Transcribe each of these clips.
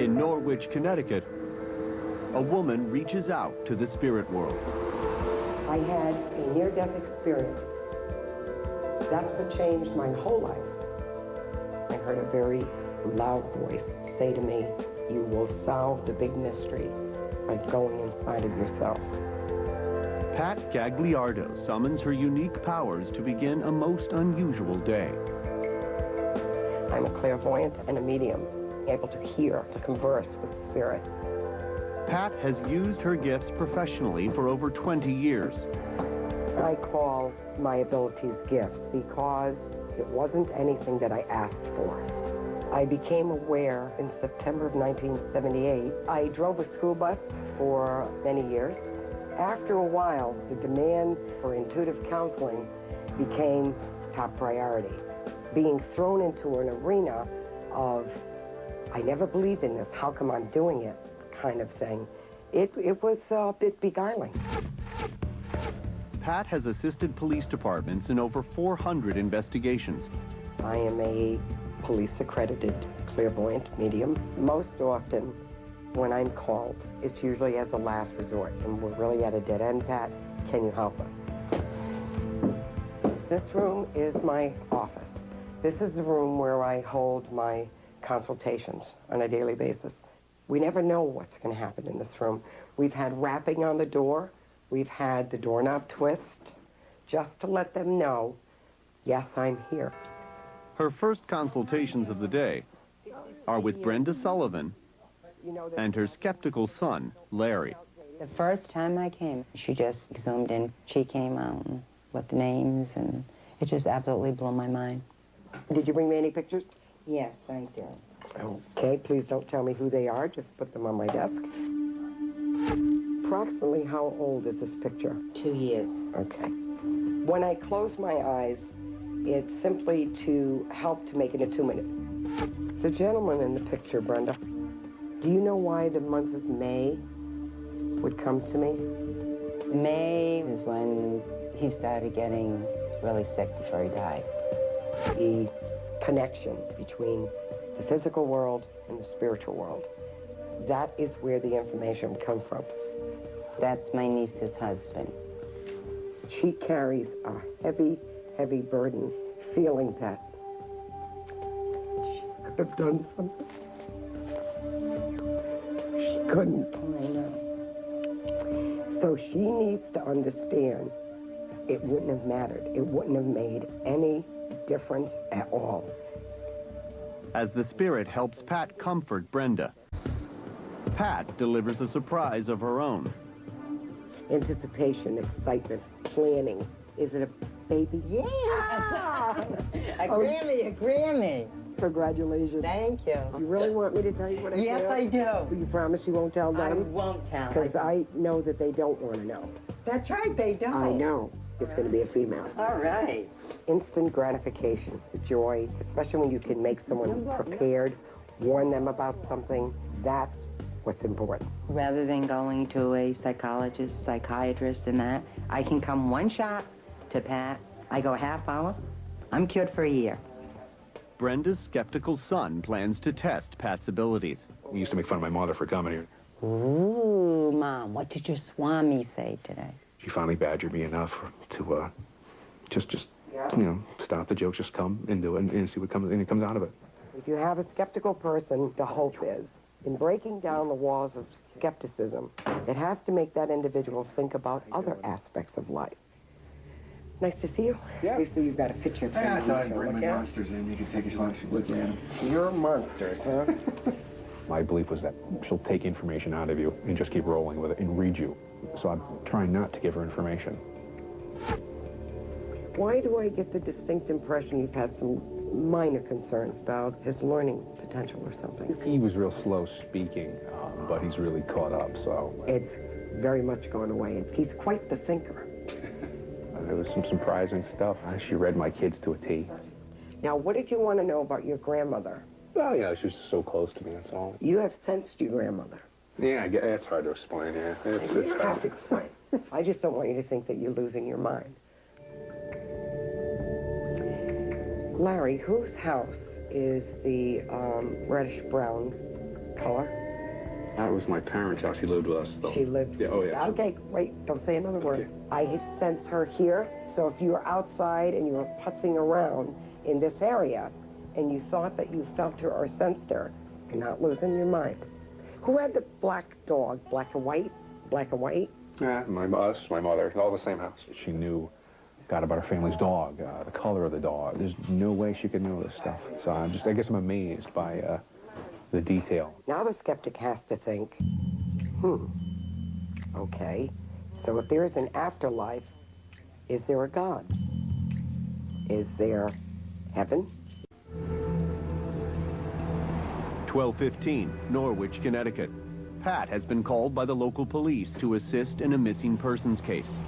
In Norwich, Connecticut, a woman reaches out to the spirit world. I had a near-death experience. That's what changed my whole life. I heard a very loud voice say to me, "You will solve the big mystery by going inside of yourself." Pat Gagliardo summons her unique powers to begin a most unusual day. I'm a clairvoyant and a medium, able to hear, to converse with spirit. Pat has used her gifts professionally for over 20 years. I call my abilities gifts because it wasn't anything that I asked for. I became aware in September of 1978. I drove a school bus for many years. After a while, the demand for intuitive counseling became top priority. Being thrown into an arena of, I never believed in this, how come I'm doing it, kind of thing, it was a bit beguiling. Pat has assisted police departments in over 400 investigations. I am a police-accredited clairvoyant medium. Most often, when I'm called, it's usually as a last resort, and we're really at a dead end, Pat. Can you help us? This room is my office. This is the room where I hold my consultations on a daily basis. We never know what's going to happen in this room. We've had rapping on the door. We've had the doorknob twist, just to let them know, yes, I'm here. Her first consultations of the day are with Brenda Sullivan and her skeptical son, Larry. The first time I came, she just zoomed in. She came out with the names, and it just absolutely blew my mind. Did you bring me any pictures? Yes, I do. Okay, please don't tell me who they are. Just put them on my desk. Approximately how old is this picture? 2 years. Okay. When I close my eyes, it's simply to help to make it a 2-minute. The gentleman in the picture, Brenda, do you know why the month of May would come to me? May is when he started getting really sick before he died. The connection between the physical world and the spiritual world. That is where the information would come from. That's my niece's husband. She carries a heavy, heavy burden, feeling that she could have done something. She couldn't. I know. So she needs to understand it wouldn't have mattered. It wouldn't have made any difference at all. As the spirit helps Pat comfort Brenda, Pat delivers a surprise of her own. Anticipation, excitement, planning. Is it a baby? Yeah! A Grammy, a Grammy. Congratulations. Thank you. You really want me to tell you what I feel? Yes, I do. You promise you won't tell them? I won't tell. Because I know that they don't want to know. That's right, they don't. I know. It's going to be a female. All right. Instant gratification, joy, especially when you can make someone prepared, warn them about something. That's what's important. Rather than going to a psychologist, psychiatrist, and that, I can come one shot to Pat. I go a half hour. I'm cured for a year. Brenda's skeptical son plans to test Pat's abilities. We used to make fun of my mother for coming here. Ooh, Mom, what did your Swami say today? She finally badgered me enough to just you know, stop the jokes, just come and do it and see what comes out of it. If you have a skeptical person, the hope is, in breaking down the walls of skepticism, it has to make that individual think about other aspects of life. Nice to see you. Yeah. Okay, so you've got a picture of I me thought to I'd bring look my at. monsters in. You could take a look at them. You're monsters, huh? My belief was that she'll take information out of you and just keep rolling with it and read you. So I'm trying not to give her information. Why do I get the distinct impression you've had some minor concerns about his learning potential or something? He was real slow speaking, but he's really caught up, so. It's very much gone away, and he's quite the thinker. There was some surprising stuff. She read my kids to a T. Now, what did you want to know about your grandmother? Well, yeah, she was so close to me, that's all. You have sensed your grandmother. Yeah, it's hard to explain, yeah. It's You don't have hard. to explain. I just don't want you to think that you're losing your mind. Larry, whose house is the reddish-brown color? That was my parents' house. She lived with us, though. She lived. Yeah, oh, yeah. Okay, wait, don't say another word. I had sensed her here, so if you were outside and you were putzing around in this area and you thought that you felt her or sensed her, you're not losing your mind. Who had the black dog? Black and white? Black and white? Yeah, my mother, all the same house. She knew, got about her family's dog, the color of the dog. There's no way she could know this stuff. So I guess I'm amazed by the detail. Now the skeptic has to think, okay, so if there is an afterlife, is there a God? Is there heaven? 12:15, Norwich, Connecticut. Pat has been called by the local police to assist in a missing persons case.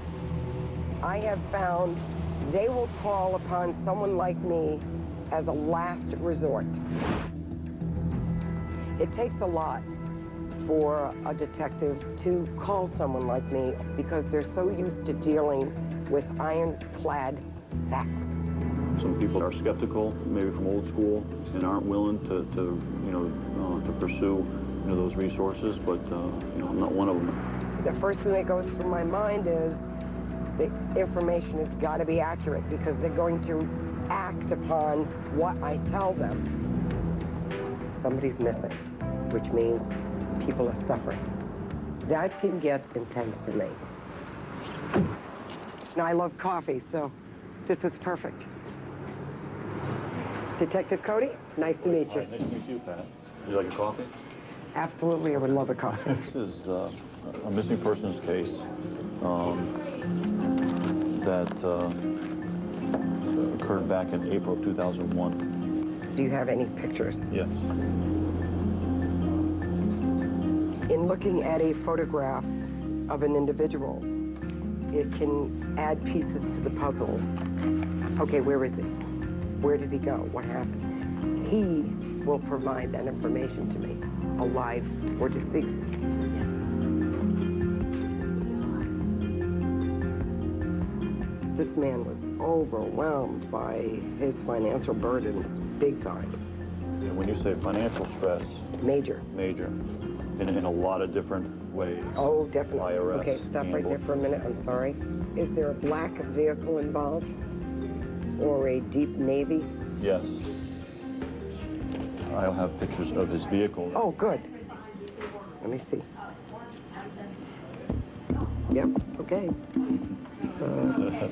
I have found they will call upon someone like me as a last resort. It takes a lot for a detective to call someone like me because they're so used to dealing with ironclad facts. Some people are skeptical, maybe from old school, and aren't willing to pursue, those resources. But I'm not one of them. The first thing that goes through my mind is the information has got to be accurate because they're going to act upon what I tell them. Somebody's missing, which means people are suffering. That can get intense for me. Now, I love coffee, so this was perfect. Detective Cody, nice to meet you. Nice to meet you, Pat. Would you like a coffee? Absolutely, I would love a coffee. This is a missing persons case that occurred back in April of 2001. Do you have any pictures? Yes. In looking at a photograph of an individual, it can add pieces to the puzzle. Okay, where is he? Where did he go? What happened? He will provide that information to me, alive or deceased. This man was overwhelmed by his financial burdens, big time. And when you say financial stress, Major. in a lot of different ways. Oh, definitely. IRS, Okay, stop right there for a minute, I'm sorry. Is there a black vehicle involved? Or a deep navy? Yes. I'll have pictures of his vehicle. Oh, good. Let me see. Yep, okay. So,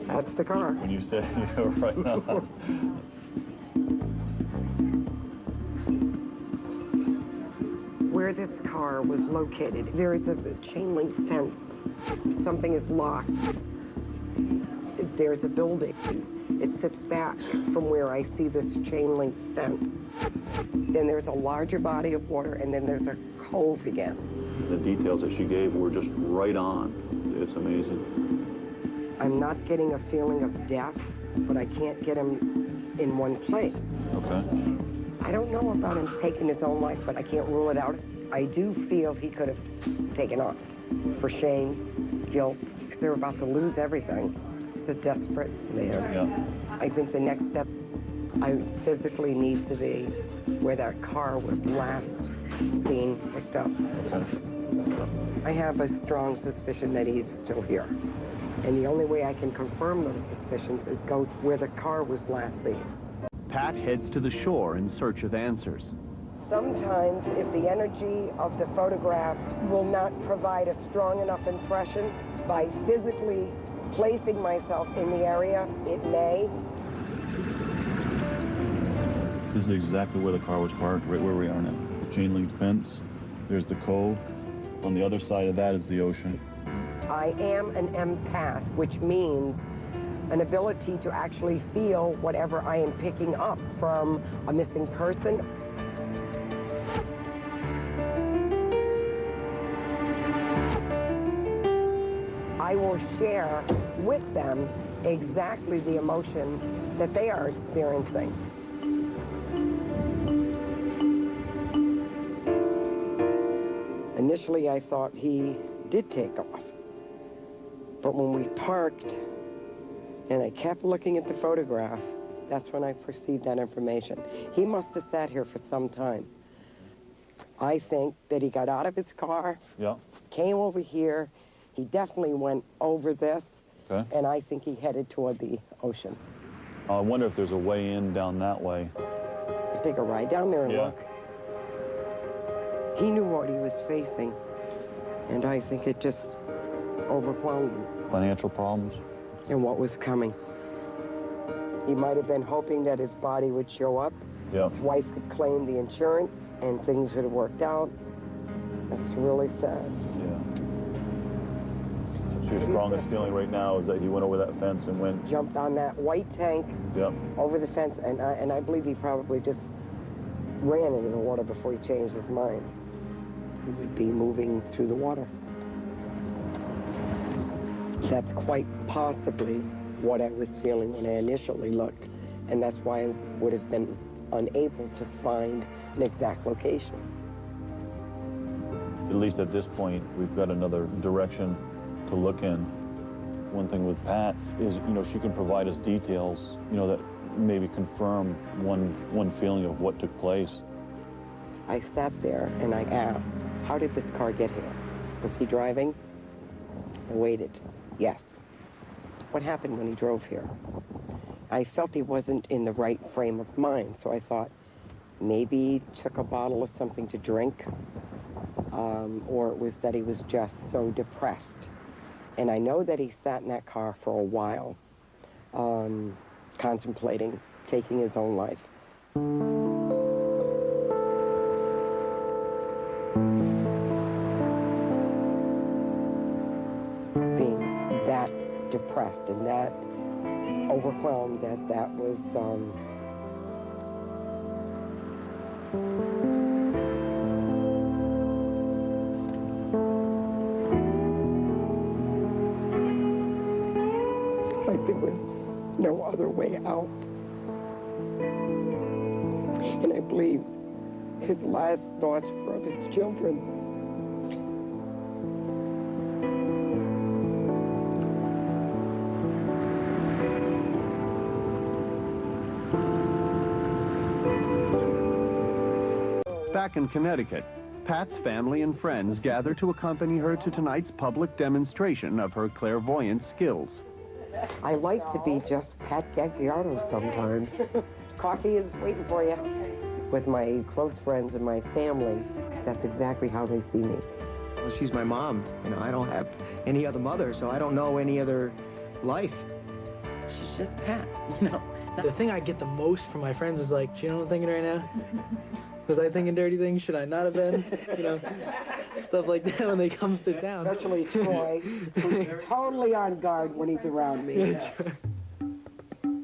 that's the car. When you say you're right now. Where this car was located, there is a chain link fence. Something is locked. There's a building. It sits back from where I see this chain link fence. Then there's a larger body of water, and then there's a cove again. The details that she gave were just right on. It's amazing. I'm not getting a feeling of death, but I can't get him in one place. Okay. I don't know about him taking his own life, but I can't rule it out. I do feel he could have taken off for shame, guilt, because they're about to lose everything. He's a desperate man. Yeah. I think the next step, I physically need to be where that car was last seen, picked up. Okay. I have a strong suspicion that he's still here. And the only way I can confirm those suspicions is go where the car was last seen. Pat heads to the shore in search of answers. Sometimes, if the energy of the photograph will not provide a strong enough impression, by physically placing myself in the area, it may. This is exactly where the car was parked, right where we are now. The chain link fence, there's the cove. On the other side of that is the ocean. I am an empath, which means an ability to actually feel whatever I am picking up from a missing person. I will share with them exactly the emotion that they are experiencing. Initially, I thought he did take off. But when we parked and I kept looking at the photograph, that's when I perceived that information. He must have sat here for some time. I think that he got out of his car, Yeah. came over here. He definitely went over this, Okay. and I think he headed toward the ocean. I wonder if there's a way in down that way. Take a ride down there and Yeah. look. He knew what he was facing, and I think it just overwhelmed him Financial problems? and what was coming. He might have been hoping that his body would show up, Yeah. his wife could claim the insurance, and things would have worked out. That's really sad. Yeah. So your strongest feeling right now is that he went over that fence and went... Jumped on that white tank Yep. over the fence, and I believe he probably just ran into the water before he changed his mind. He would be moving through the water. That's quite possibly what I was feeling when I initially looked, and that's why I would have been unable to find an exact location. At least at this point, we've got another direction to look in. One thing with Pat is, you know, she can provide us details, you know, that maybe confirm one feeling of what took place. I sat there and I asked, how did this car get here? Was he driving? I waited. Yes. What happened when he drove here? I felt he wasn't in the right frame of mind, so I thought maybe he took a bottle of something to drink, or it was that he was just so depressed. And I know that he sat in that car for a while, contemplating taking his own life. Being that depressed and that overwhelmed that was like there was no other way out. And I believe his last thoughts were of his children. Back in Connecticut, Pat's family and friends gather to accompany her to tonight's public demonstration of her clairvoyant skills. I like to be just Pat Gagliardo sometimes. Coffee is waiting for you. With my close friends and my family, that's exactly how they see me. Well, she's my mom. You know, I don't have any other mother, so I don't know any other life. She's just Pat, you know. The thing I get the most from my friends is like, do you know what I'm thinking right now? Was I thinking dirty things? Should I not have been? You know, stuff like that when they come sit down. Especially Troy, who's totally on guard when he's around me.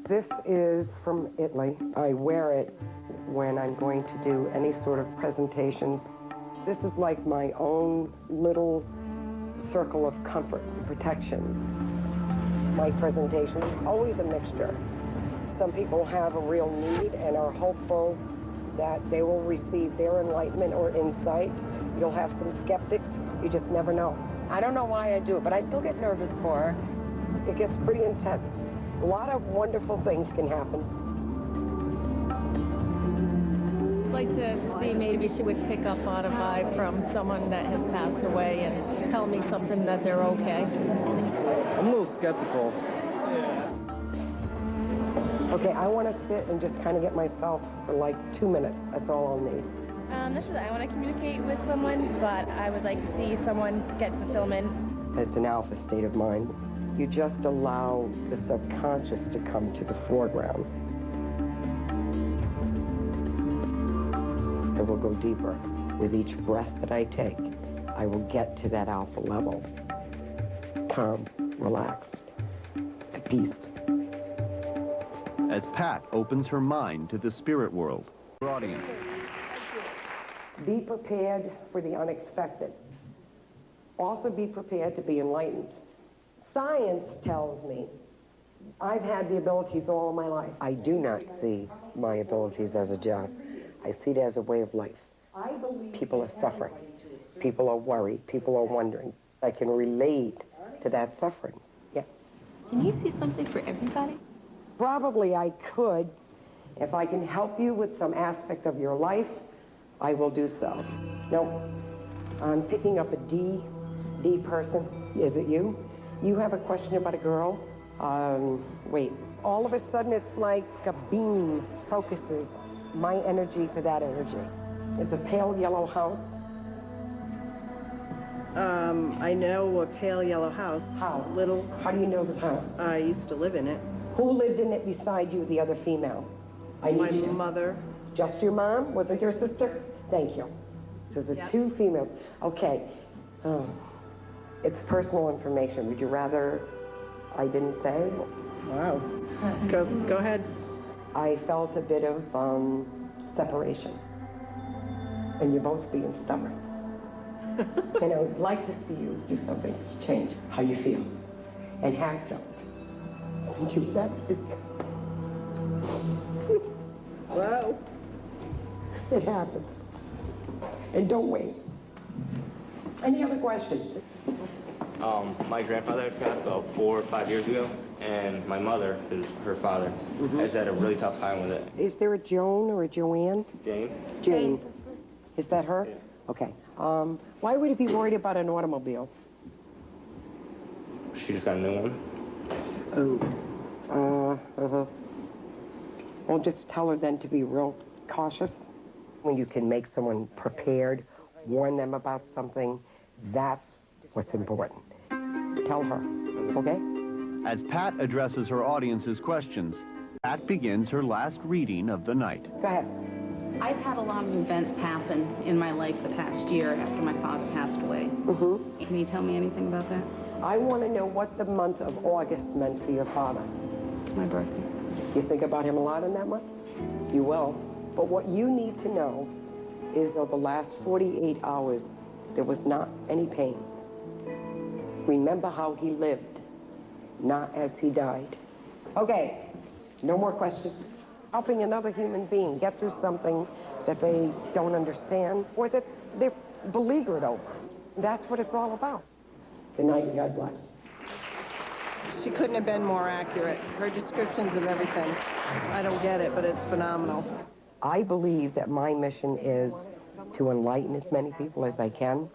This is from Italy. I wear it when I'm going to do any sort of presentations. This is like my own little circle of comfort and protection. My presentation is always a mixture. Some people have a real need and are hopeful that they will receive their enlightenment or insight. You'll have some skeptics. You just never know. I don't know why I do it, but I still get nervous for her. It gets pretty intense. A lot of wonderful things can happen. I'd like to see maybe she would pick up on a vibe from someone that has passed away and tell me something that they're okay. I'm a little skeptical. Okay, I want to sit and just kind of get myself for like 2 minutes. That's all I'll need. Not sure that I want to communicate with someone, but I would like to see someone get fulfillment. It's an alpha state of mind. You just allow the subconscious to come to the foreground. I will go deeper. With each breath that I take, I will get to that alpha level. Calm, relaxed, at peace. As Pat opens her mind to the spirit world. Audience. Be prepared for the unexpected. Also be prepared to be enlightened. Science tells me I've had the abilities all my life. I do not see my abilities as a job. I see it as a way of life. People are suffering. People are worried. People are wondering. I can relate to that suffering. Yes. Can you see something for everybody? Probably I could. If I can help you with some aspect of your life, I will do so. No. I'm picking up a D person. Is it you? You have a question about a girl? Wait. All of a sudden, it's like a beam focuses my energy to that energy. It's a pale yellow house. I know a pale yellow house. How? Little. How do you know this house? I used to live in it. Who lived in it beside you, the other female? I need My you. mother. Just your mom? Wasn't your sister? Thank you. So the two females. Okay. It's personal information. Would you rather I didn't say? Wow. Go ahead. I felt a bit of separation. And you're both being stubborn. And I would like to see you do something to change how you feel and have felt since you were that big. Wow. It happens. And don't wait. Any other questions? My grandfather had passed about 4 or 5 years ago, and my mother, who's her father, has had a really tough time with it. Is there a Joan or a Joanne? Jane? Jane. Is that her? Yeah. Okay. Why would he be worried about an automobile? She just got a new one. Oh. Well, just tell her then to be real cautious. When you can make someone prepared, warn them about something, that's what's important. Tell her, okay? As Pat addresses her audience's questions, Pat begins her last reading of the night. Go ahead. I've had a lot of events happen in my life the past year after my father passed away. Can you tell me anything about that? I want to know what the month of August meant for your father. It's my birthday. You think about him a lot in that month? You will. But what you need to know is over the last 48 hours, there was not any pain. Remember how he lived, not as he died. Okay, no more questions. Helping another human being get through something that they don't understand or that they're beleaguered over. That's what it's all about. Good night and God bless. She couldn't have been more accurate. Her descriptions of everything. I don't get it, but it's phenomenal. I believe that my mission is to enlighten as many people as I can,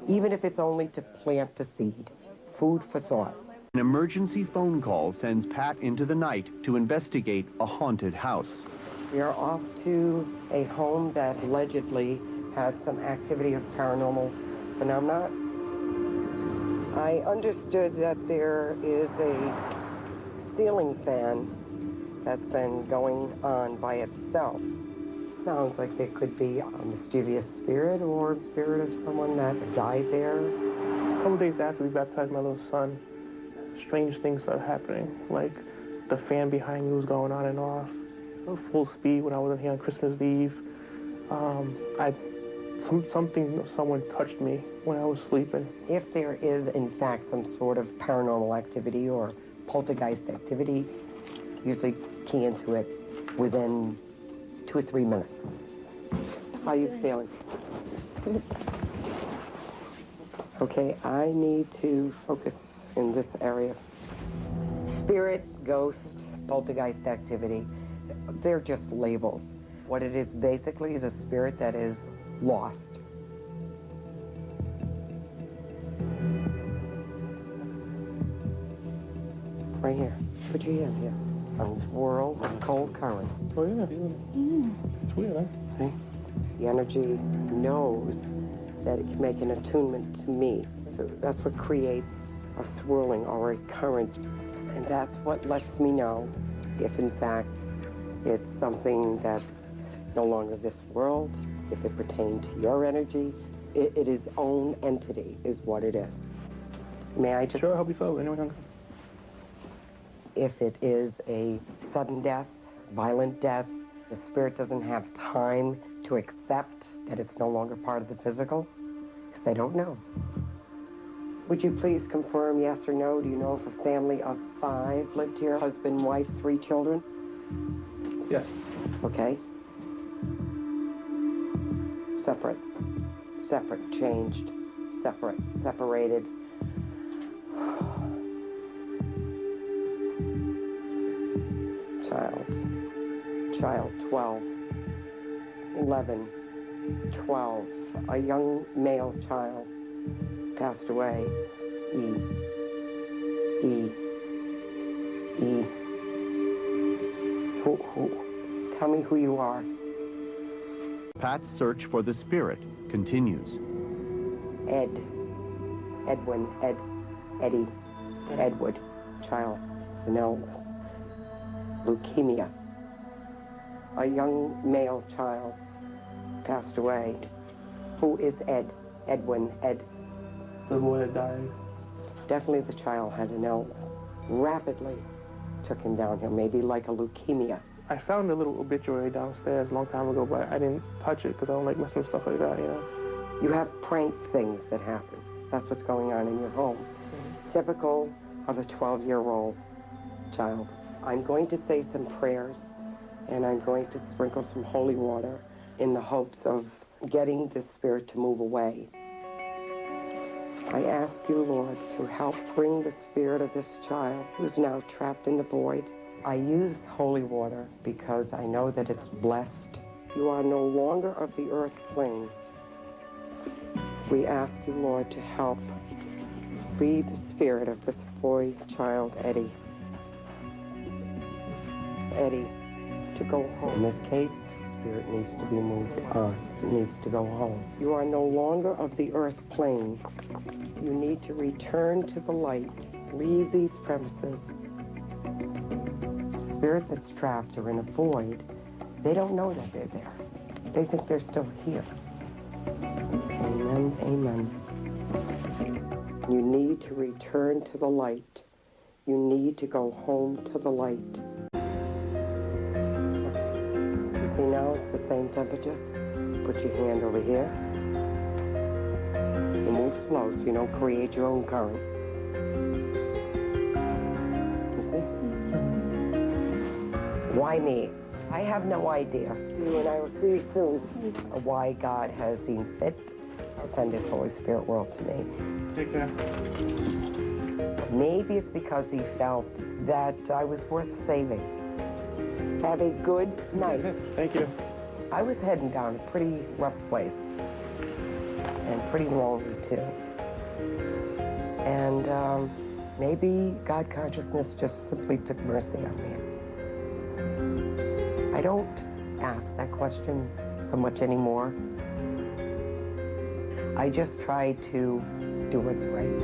even if it's only to plant the seed. Food for thought. An emergency phone call sends Pat into the night to investigate a haunted house. We are off to a home that allegedly has some activity of paranormal phenomena. I understood that there is a ceiling fan that's been going on by itself. Sounds like there could be a mischievous spirit or spirit of someone that died there. A couple days after we baptized my little son, strange things started happening. Like the fan behind me was going on and off full speed when I wasn't here on Christmas Eve. Someone touched me when I was sleeping. If there is, in fact, some sort of paranormal activity or poltergeist activity, usually key into it within 2 or 3 minutes. How are you feeling? Okay, I need to focus in this area. Spirit, ghost, poltergeist activity, they're just labels. What it is basically is a spirit that is lost. Right here. Put your hand here. A swirl of cold current. Oh, yeah. It's weird, huh? See? The energy knows that it can make an attunement to me. So that's what creates a swirling or a current. And that's what lets me know if, in fact, it's something that's no longer this world, if it pertained to your energy. It is own entity, is what it is. May I just... Sure, help you so. Anyone? If it is a sudden death, violent death, the spirit doesn't have time to accept that it's no longer part of the physical, because they don't know. Would you please confirm yes or no? Do you know if a family of 5 lived here? Husband, wife, 3 children? Yes. Okay. Separate. Separate, changed. Separate, separated. Child 12, 11, 12, a young male child passed away. E. Tell me who you are. Pat's search for the spirit continues. Ed. Edwin. Ed. Eddie. Edward. Child. An illness. Leukemia. A young male child passed away. Who is Ed? Edwin. Ed. The boy that died. Definitely the child had an illness. Rapidly took him downhill, maybe like a leukemia. I found a little obituary downstairs a long time ago, but I didn't touch it because I don't like messing with stuff like that, you know. You have prank things that happen. That's what's going on in your home. Typical of a 12-year-old child. I'm going to say some prayers, and I'm going to sprinkle some holy water in the hopes of getting the spirit to move away. I ask you, Lord, to help bring the spirit of this child who's now trapped in the void. I use holy water because I know that it's blessed. You are no longer of the earth plane. We ask you, Lord, to help free the spirit of this boy child, Eddie. Eddie, to go home. In this case, spirit needs to be moved on. It needs to go home. You are no longer of the earth plane. You need to return to the light. Leave these premises. The spirit that's trapped or in a void, they don't know that they're there. They think they're still here. Amen, amen. You need to return to the light. You need to go home to the light. You see now it's the same temperature? Put your hand over here. You move slow so you don't create your own current. You see? Why me? I have no idea. You and I will see you soon. Why God has seen fit to send his Holy Spirit world to me. Take care. Maybe it's because he felt that I was worth saving. Have a good night. Thank you. I was heading down a pretty rough place. And pretty lonely, too. And maybe God consciousness just simply took mercy on me. I don't ask that question so much anymore. I just try to do what's right.